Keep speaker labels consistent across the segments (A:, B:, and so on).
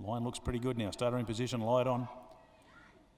A: Line looks pretty good now. Starter in position, light on.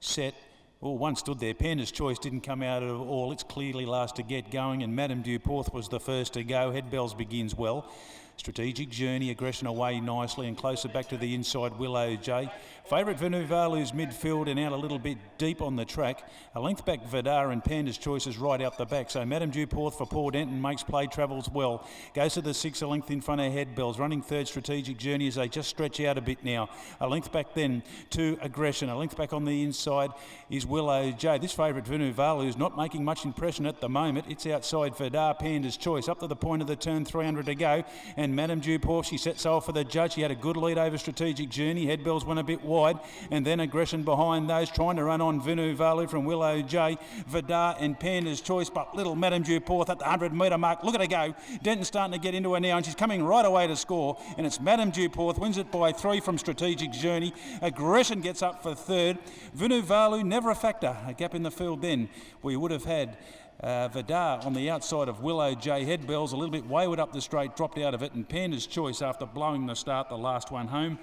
A: Set. Oh, one stood there. Panda's Choice didn't come out at all. It's clearly last to get going, and Madame Duporth was the first to go. Head Bells begins well. Strategic Journey, Aggression away nicely and closer back to the inside, Willow J. Favourite Venuvalu's midfield and out a little bit deep on the track. A length back Vidar and Panda's Choice is right out the back. So Madame Duporth for Paul Denton makes play, travels well. Goes to the 6, a length in front of Head Bells. Running third, Strategic Journey as they just stretch out a bit now. A length back then to Aggression. A length back on the inside is Willow J. This favourite Venuvalu is not making much impression at the moment. It's outside Vidar, Panda's Choice. Up to the point of the turn, 300 to go. And Madame Duporth, she sets off for the judge. She had a good lead over Strategic Journey. Head Bells went a bit wide, and then Aggression behind those, trying to run on Venuvalu from Willow J. Vidar and Panda's Choice, but little Madame Duporth at the 100 metre mark. Look at her go. Denton's starting to get into her now, and she's coming right away to score. And it's Madame Duporth wins it by 3 from Strategic Journey. Aggression gets up for third. Venuvalu never a factor. A gap in the field then. We would have had Vidar on the outside of Willow J. Head Bells a little bit wayward up the straight, dropped out of it, and Panda's Choice, after blowing the start, the last one home,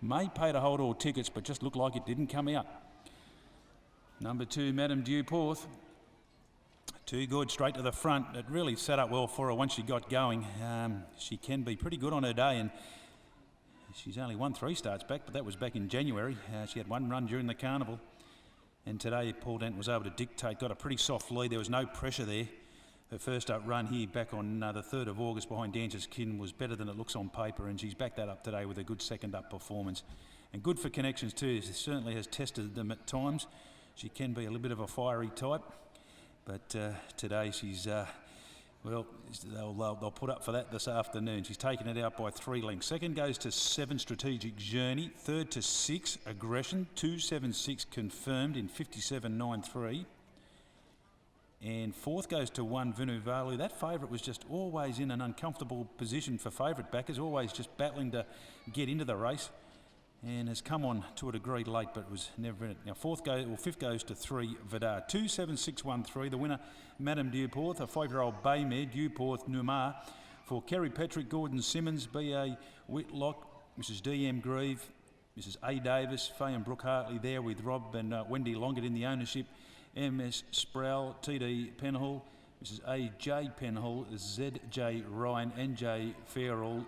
A: may pay to hold all tickets, but just looked like it didn't come out. Number 2, Madame Duporth. Too good, straight to the front. It really set up well for her once she got going. She can be pretty good on her day, and she's only won 3 starts back, but that was back in January. She had 1 run during the carnival. And today, Paul Denton was able to dictate, got a pretty soft lead. There was no pressure there. Her first up run here back on the 3rd of August behind Dancer's Kin was better than it looks on paper, and she's backed that up today with a good second up performance. And good for connections too. She certainly has tested them at times. She can be a little bit of a fiery type, but today she's, well, they'll put up for that this afternoon. She's taken it out by 3 lengths. Second goes to 7, Strategic Journey. Third to 6, Aggression. 276 confirmed in 57.93. And fourth goes to 1, Venuvalu. That favourite was just always in an uncomfortable position for favourite backers, always just battling to get into the race, and has come on to a degree late, but was never in it. Now fifth goes to 3, Vidar. 27613. The winner, Madame Duporth, a 5-year-old bay mare, Duporth Numar. For Kerry Patrick, Gordon Simmons, B.A. Whitlock, Mrs. D.M. Grieve, Mrs. A. Davis, Faye and Brooke Hartley there with Rob and Wendy Longett in the ownership. M.S. Sproul, T.D. Penhall, Mrs. A.J. Penhall, Z.J. Ryan, N.J. Farrell.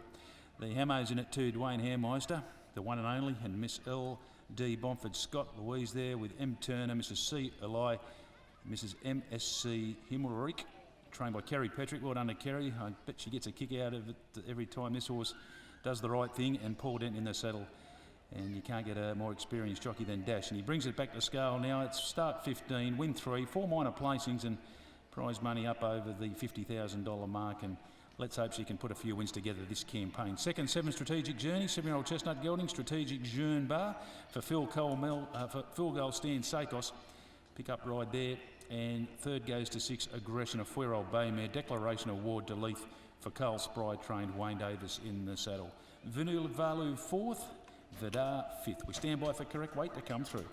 A: The Hamos in it too, Dwayne Hairmeister, the one and only, and Miss L.D. Bomford Scott, Louise there with M. Turner, Mrs. C. Eli, Mrs. M.S.C. Himmelreich, trained by Kerry Patrick. Well done to Kerry. I bet she gets a kick out of it every time this horse does the right thing, and Paul Denton in the saddle. And you can't get a more experienced jockey than Dash. And he brings it back to scale now. It's start 15, win 3, 4 minor placings, and prize money up over the $50,000 mark. And let's hope she can put a few wins together this campaign. Second, 7, Strategic Journey, 7-year-old Chestnut Gelding, Strategic Jeune Bar for Phil Gold Stan Sakos. Pick up ride there. And third goes to 6, Aggression, a 4-year-old bay mare, Declaration Award to Leith for Carl Spry, trained Wayne Davis in the saddle. Venuvalu 4th, Vidar 5th. We stand by for correct weight to come through.